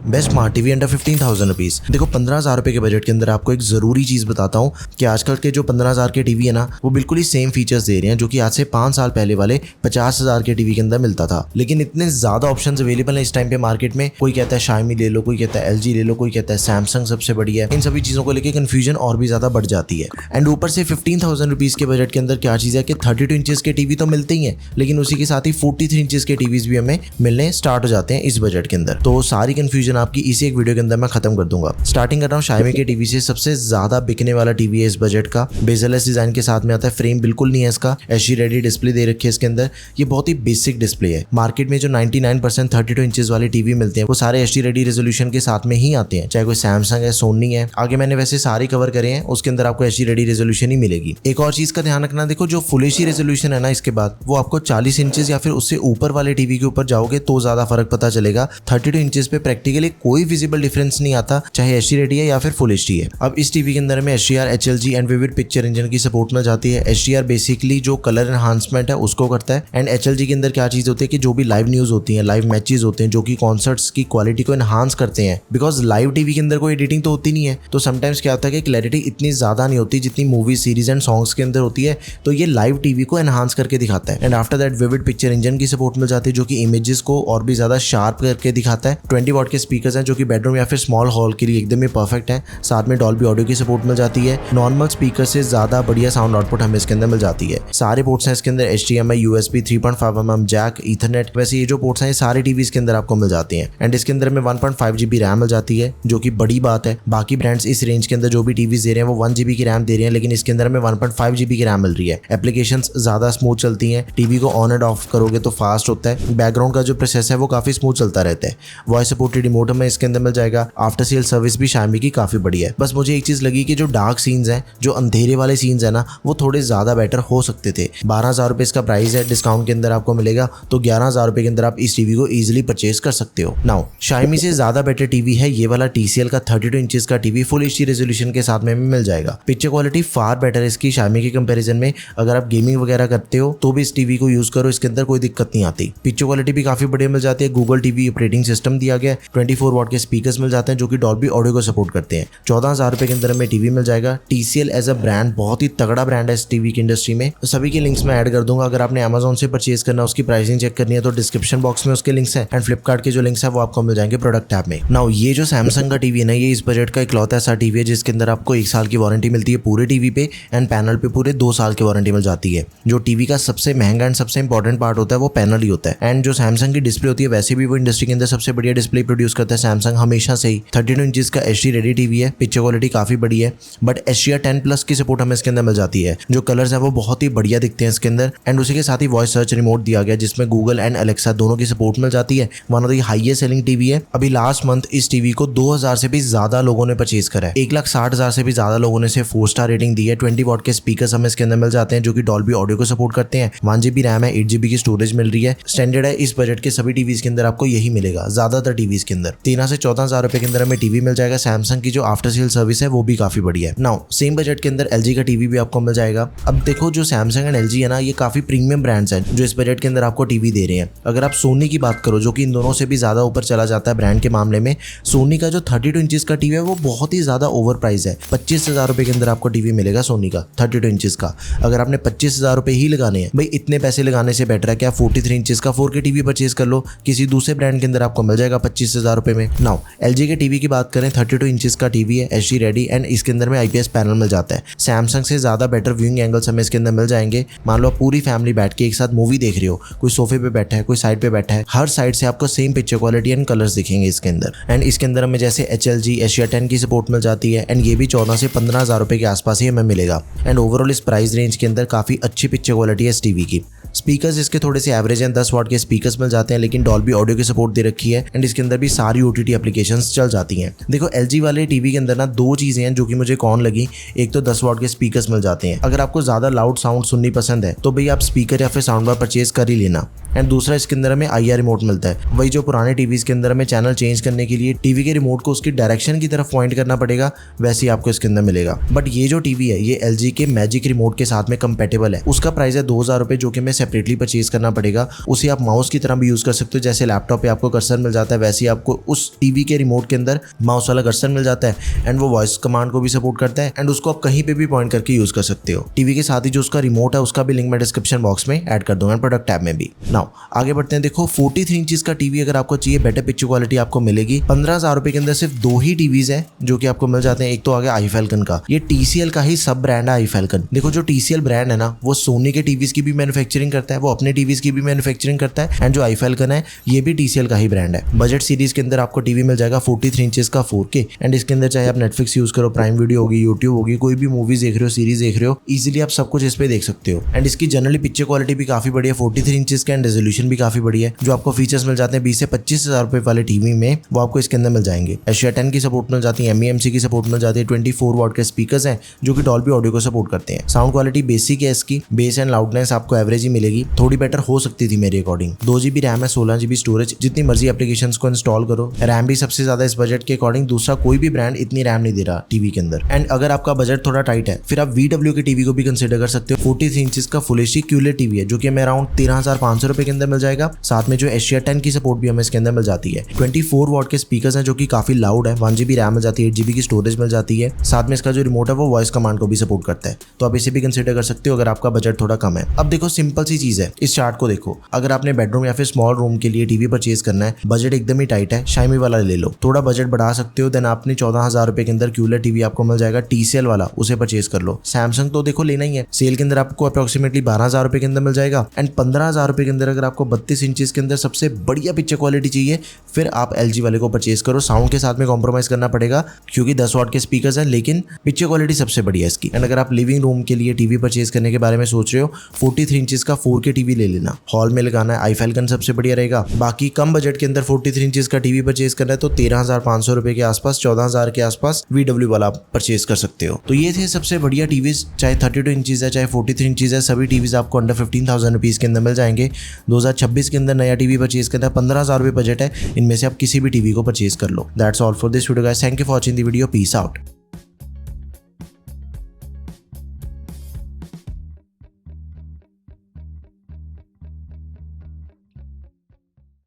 Best smart TV under 15,000 rupees. देखो 15,000 रुपए के बजट के अंदर आपको एक जरूरी चीज बताता हूँ कि आजकल के जो 15,000 के टीवी है ना, वो बिल्कुल ही सेम फीचर्स दे रहे हैं जो कि आज से 5 साल पहले वाले 50,000 के टीवी के अंदर मिलता था। लेकिन इतने ज्यादा ऑप्शंस अवेलेबल है इस टाइम पे मार्केट में। कोई कहता है Xiaomi ले लो, कोई कहता है LG ले लो, कोई कहता है Samsung सबसे बढ़िया है। इन सभी चीजों को लेकर कंफ्यूजन और भी ज्यादा बढ़ जाती है। एंड ऊपर से 15,000 रुपीज के बजट के अंदर क्या चीज है कि 32 इंचेस के टीवी तो मिलते ही है, लेकिन उसी के साथ ही 43 इंचेस के टीवीज भी हमें मिलने स्टार्ट हो जाते हैं इस बजट के अंदर। तो सारी कंफ्यूजन आपकी इसी एक वीडियो के अंदर मैं खत्म कर दूंगा। स्टार्टिंग कर रहा हूँ Xiaomi के टीवी से। सबसे ज्यादा बिकने वाला टीवी है इस बजट का। बेजलेस डिजाइन के साथ में आता है, फ्रेम बिल्कुल नहीं है इसका, HD रेडी डिस्प्ले दे रखी है इसके अंदर। ये बहुत ही बेसिक डिस्प्ले है। मार्केट में जो 99% 32 इंचेस वाले टीवी मिलते हैं वो सारे HD रेडी रेजोल्यूशन के साथ में ही आते हैं, चाहे कोई Samsung है, सोनी है। आगे मैंने वैसे सारे कवर करे हैं, उसके अंदर आपको HD रेडी रेजोल्यूशन ही मिलेगी। एक और चीज का ध्यान रखना, देखो जो फुल HD रेजोल्यूशन है ना, इसके बाद वो आपको 40 इंचेस या फिर उससे ऊपर वाले टीवी के ऊपर जाओगे तो ज्यादा फर्क पता चलेगा। 32 इंचेस पे प्रैक्टिकली कोई विजिबल डिफरेंस नहीं आता, चाहे HD रेडी है या फिर फुल HD है। अब इस टीवी के अंदर में HDR, HLG and vivid picture engine की सपोर्ट मिल जाती है। HDR बेसिकली जो कलर एनहांसमेंट है उसको करता है, एंड HLG के अंदर क्या चीज होती है कि जो भी लाइव न्यूज होती है, लाइव मैचेस होते हैं, जो कि कॉन्सर्ट्स की क्वालिटी को एनहांस करते हैं। बिकॉज लाइव टीवी के अंदर कोई एडिटिंग तो होती नहीं है, तो समटाइम्स क्या होता है कि क्लैरिटी इतनी ज्यादा नहीं होती जितनी मूवी, सीरीज एंड सॉन्ग्स के अंदर होती है। तो ये लाइव टीवी को एनहांस करके दिखाता है। And after that vivid picture engine की सपोर्ट मिल जाती है, जो कि इमेजेस को और भी ज्यादा शार्प करके दिखाता है। 20 वॉट के स्पीकर्स हैं जो कि बेडरूम या फिर स्मॉल हॉल के लिए एकदम ही परफेक्ट है। साथ में डॉल्बी ऑडियो की सपोर्ट मिल जाती है। नॉर्मल स्पीकर से ज्यादा बढ़िया साउंड आउटपुट हमें इसके अंदर मिल जाती है। सारे पोर्ट्स हैं इसके अंदर, HDMI, USB, 3.5mm Jack, Ethernet. वैसे ये जो पोर्ट्स हैं ये सारे टीवी के अंदर आपको मिल जाते हैं। एंड इसके अंदर में 1.5 GB रैम मिल जाती है, जो कि बड़ी बात है। बाकी ब्रांड्स इस रेंज के अंदर जो भी टीवी दे रहे हैं वो 1 GB की रैम दे रहे हैं, लेकिन इसके अंदर में 1.5 GB की रैम मिल रही है। एप्लीकेशंस ज्यादा स्मूथ चलती हैं। टीवी को ऑन एंड ऑफ करोगे तो फास्ट होता है। बैकग्राउंड का जो प्रोसेस है वो काफी स्मूथ चलता रहता है। वॉइस सपोर्टेड रिमोट हमें इसके अंदर मिल जाएगा। आफ्टर सेल सर्विस भी Xiaomi की काफी बढ़िया है। बस मुझे एक चीज लगी कि जो डार्क सीन्स हैं, जो अंधेरे वाले सीन्स है ना, वो थोड़े ज्यादा बेटर हो सकते थे। 12,000 रुपए इसका प्राइस है, डिस्काउंट के अंदर आपको मिलेगा, तो 11,000 रुपए के अंदर आप इस टीवी को इजीली परचेज कर सकते हो। नाउ Xiaomi से ज्यादा बेटर टीवी है ये वाला TCL का 32 इंचेस का टीवी, फुल HD रेजोल्यूशन के साथ में मिल जाएगा। पिक्चर क्वालिटी फार बेटर है इसकी Xiaomi के कंपैरिजन में। अगर आप गेमिंग वगैरह करते हो तो भी इस टीवी को यूज करो, इसके अंदर कोई दिक्कत नहीं आती। पिक्चर क्वालिटी भी काफी बढ़िया मिल जाती है। गूगल टीवी ऑपरेटिंग सिस्टम दिया गया है। 24 वॉट के स्पीकर्स मिल जाते हैं जो कि डॉल्बी ऑडियो को सपोर्ट करते हैं। 14,000 रुपए के अंदर में टीवी मिल जाएगा। TCL एज अ ब्रांड बहुत ही तगड़ा ब्रांड है इस टीवी की इंडस्ट्री में। सभी के लिंक्स मैं ऐड कर दूंगा। अगर आपने Amazon से परचेज करना है, उसकी प्राइसिंग चेक करनी है, तो डिस्क्रिप्शन बॉक्स में उसके लिंक्स हैं, एंड फ्लिपकार्ट के जो लिंक्स है वो आपको मिल जाएंगे प्रोडक्ट टैब में। नाउ ये जो Samsung का टीवी है ना, ये इस बजट का इकलौता ऐसा टीवी है जिसके अंदर आपको 1 साल की वारंटी मिलती है पूरे टीवी पे, एंड पैनल पे पूरे 2 साल की वारंटी मिल जाती है। जो टीवी का सबसे महंगा एंड सबसे इंपॉर्टेंट पार्ट होता है वो पैनल ही होता है। एंड जो Samsung की डिस्प्ले होती है, वैसे भी वो इंडस्ट्री के अंदर सबसे बढ़िया डिस्प्ले प्रोड्यूस करता है Samsung हमेशा से ही। 32 इंचेस का HD रेडी टीवी है। पिक्चर क्वालिटी काफी बढ़िया है, बट HDR 10+ की सपोर्ट हमें इसके अंदर मिल जाती है। जो कलर्स है वो बहुत ही बढ़िया दिखते हैं इसके अंदर। एंड उसी के साथ ही वॉइस सर्च रिमोट दिया गया, जिसमें गूगल एंड Alexa दोनों की सपोर्ट मिल जाती है। One of the highest selling TV है। अभी लास्ट मंथ इस टीवी को 2,000 से भी ज्यादा लोगों ने परचेज करा है। 1,60,000 से भी ज्यादा लोगों ने इसे 4 स्टार रेटिंग दी है। 20 वॉट के स्पीकर्स हमें इसके अंदर मिल जाते हैं जो कि डॉल्बी ऑडियो को सपोर्ट करते हैं। 1 GB रैम है, 8 GB की स्टोरेज मिल रही है। स्टैंडर्ड है इस बजट के सभी टीवीज के अंदर आपको यही मिलेगा, ज्यादातर टीवीज के अंदर। 13 से 14,000 रुपए के अंदर हमें टीवी मिल जाएगा। Samsung की जो आफ्टर सेल सर्विस है वो भी काफी बढ़िया है। नाउ सेम बजट के अंदर LG का टीवी भी आपको मिल जाएगा। अब देखो जो Samsung एंड LG है ना, ये काफी प्रीमियम ब्रांड्स हैं जो इस बजट के अंदर आपको टीवी दे रहे हैं। अगर आप सोनी की बात करो, जो कि इन दोनों से भी ज्यादा ऊपर चला जाता है ब्रांड के मामले में, सोनी का जो 32 इंचेस का टीवी है वो बहुत ही ज्यादा ओवर प्राइस है। 25,000 रुपए के अंदर आपको टीवी मिलेगा सोनी का 32 इंचेस का। अगर आपने 25,000 रुपए ही लगाने हैं, भाई इतने पैसे लगाने से बेटर है कि आप 43 इंचेस का 4K टीवी परचेज कर लो, किसी दूसरे ब्रांड के अंदर आपको मिल जाएगा 25,000 रुपए में। नाउ LG के टीवी की बात करें, 32 इंचेस का टीवी है, HD रेडी, एंड इसके अंदर में IPS पैनल मिल जाता है। Samsung से ज्यादा बेटर व्यूइंग एंगल्स हमें इसके अंदर मिल जाएंगे। मान लो पूरी फैमिली बैठ के एक साथ मूवी देख रही हो, कोई सोफे पे बैठा है, कोई साइड पे बैठा है, हर साइड से आपको same picture quality and colours दिखेंगे इसके अंदर। एंड इसके अंदर हमें जैसे HLG, HDR 10 की सपोर्ट मिल जाती है, एंड ये भी 14 से 15,000 रुपए के आसपास ही हमें मिलेगा। एंड ओवरऑल इस प्राइस रेंज के अंदर काफी अच्छी पिक्चर क्वालिटी है इस टीवी की। स्पीकर्स इसके थोड़े से एवरेज हैं, 10 वॉट के स्पीकर्स मिल जाते हैं, लेकिन डॉल्बी ऑडियो की सपोर्ट दे रखी है। एंड इसके अंदर भी सारी OTT एप्लीकेशंस चल जाती हैं। देखो LG वाले टीवी के अंदर ना 2 चीजें हैं जो कि मुझे कौन लगी। एक तो 10 वॉट के स्पीकर्स मिल जाते हैं। अगर आपको ज्यादा लाउड साउंड सुननी पसंद है तो भाई आप स्पीकर या फिर साउंड बार परचेज कर ही लेना। एंड दूसरा इसके अंदर हमें IR रिमोट मिलता है। वही जो पुराने टीवीज के अंदर हमें चैनल चेंज करने के लिए टीवी के रिमोट को उसकी डायरेक्शन की तरफ पॉइंट करना पड़ेगा, वैसे ही आपको इसके अंदर मिलेगा। बट ये जो टीवी है ये LG के मैजिक रिमोट के साथ में कंपेटेबल है। उसका प्राइस है 2000 रुपए, जो कि हमें सेपरेटली परचेज करना पड़ेगा। उसे आप माउस की तरह भी यूज कर सकते हो, जैसे लैपटॉप पे आपको कर्सर मिल जाता है वैसे ही आपको उस टीवी के रिमोट के अंदर माउस वाला कर्सर मिल जाता है एंड वो वॉइस कमांड को भी सपोर्ट करता है एंड उसको आप कहीं पे भी पॉइंट करके यूज कर सकते हो। टीवी के साथ ही जो उसका रिमोट है उसका भी लिंक मैं डिस्क्रिप्शन बॉक्स में ऐड कर दूंगा प्रोडक्ट टैब में भी। नाउ आगे बढ़ते हैं। देखो 43 इंचेस का टीवी अगर आपको चाहिए, बेटर पिक्चर क्वालिटी आपको मिलेगी। 15,000 रुपए के अंदर सिर्फ 2 ही टीवीज है जो कि आपको मिल जाते हैं। एक तो आ गया iFalcon का, ये TCL का ही सब ब्रांड है iFalcon। देखो जो TCL ब्रांड है ना वो सोनी के टीवीज की भी मैन्युफैक्चरिंग करता है, वो अपने टीवीज की भी मैन्युफैक्चरिंग करता है एंड जो iFalcon है ये भी TCL का ही ब्रांड है। बजट सीरीज के अंदर आपको टीवी मिल जाएगा 43 इंचेस का 4K एंड इसके अंदर चाहे आप नेटफ्लिक्स यूज करो, प्राइम वीडियो होगी, यूट्यूब होगी, कोई भी मूवीज देख रहे हो, सीरीज देख रहे हो, इजीली आप सब कुछ इस पे देख सकते हो। एंड इसकी जनरली पिक्चर क्वालिटी भी काफी बढ़िया, 43 इंचेस का एंड रेजोल्यूशन भी काफी बढ़िया है। जो आपको फीचर्स मिल जाते हैं 20 से 25,000 रुपए वाले टीवी में वो आपको इसके अंदर मिल जाएंगे। एशिया 10 की सपोर्ट मिल जाती है, MEMC की सपोर्ट मिल जाती है, 24 वॉट के स्पीकर्स हैं जो कि डॉल्बी ऑडियो को सपोर्ट करते हैं। साउंड क्वालिटी बेसिक है इसकी, बेस एंड लाउडनेस आपको एवरेज ही मिलेगी, थोड़ी बेटर हो सकती थी मेरे अकॉर्डिंग। 2 GB रैम है, 16 GB स्टोरेज, जितनी मर्जी एप्लीकेशन को इंस्टॉल करो। रैम भी सबसे ज्यादा इस बजट के अकॉर्डिंग, दूसरा कोई भी ब्रांड इतनी रैम नहीं दे रहा टीवी के अंदर। एंड अगर आपका बजट थोड़ा टाइट है फिर आप VW के टीवी को भी कंसिडर कर सकते हो। 43 इंचेस का फुल HD QLED टीवी है जो कि हमें अराउंड 13,500 रुपए के अंदर मिल जाएगा। साथ में जो एशिया 10 की सपोर्ट भी हमें इसके अंदर मिल जाती है। 24 वॉट के स्पीकर्स हैं जो कि काफी लाउड है, 1 GB रैम मिल जाती है, 8 GB की स्टोरेज मिल जाती है। साथ में इसका जो रिमोट है वो वॉइस कमांड को भी सपोर्ट करता है, तो आप इसे भी कंसिडर कर सकते हो अगर आपका बजट थोड़ा कम है। अब देखो सिंपल सी चीज है, इस चार्ट को देखो, अगर आपने बेडरूम या फिर स्मॉल रूम के लिए टीवी परचेज करना है, बजट एकदम ही टाइट है, Xiaomi वाला ले लो। थोड़ा बजट बढ़ा सकते हो, देन आपने 14,000 रुपए के अंदर QLED टीवी आपको मिल जाएगा, TCL वाला, उसे परचेज कर लो। सैमसंग तो देखो लेना ही है, सेल के अंदर आपको अप्रोक्सीमेटली 12,000 रुपए के अंदर मिल जाएगा। एंड 15,000 रुपए के अंदर अगर आपको 32 इंचेस के अंदर सबसे बढ़िया पिक्चर क्वालिटी चाहिए फिर आप LG वाले को परचेज करो। साउंड के साथ में कॉम्प्रोमाइज करना पड़ेगा क्योंकि 10 वॉट के स्पीकर्स हैं, लेकिन पिक्चर क्वालिटी सबसे बढ़िया है इसकी। एंड अगर आप लिविंग रूम के लिए टीवी परचेज करने के बारे में सोच रहे हो, 43 इंचेस का 4K टीवी ले लेना, हॉल में लगाना है, iFalcon सबसे बढ़िया रहेगा। बाकी कम बजट के अंदर 43 इंचेस का टीवी परचेज करना है तो 13,500 रुपए के आसपास, 14,000 के आसपास VW वाला परचेज कर सकते हो। तो ये थे सबसे बढ़िया टीवीज, चाहे 32 इंचेस है चाहे 43 इंचेस है, सभी टीवीज आपको अंडर 15,000 रुपीज के अंदर मिल जाएंगे। 2026 के अंदर नया टीवी परचेज करना है, 15,000 रुपए बजट है, इनमें से आप किसी भी टीवी को परचेज कर लो। That's all for this video guys, thank you for watching the video, peace out.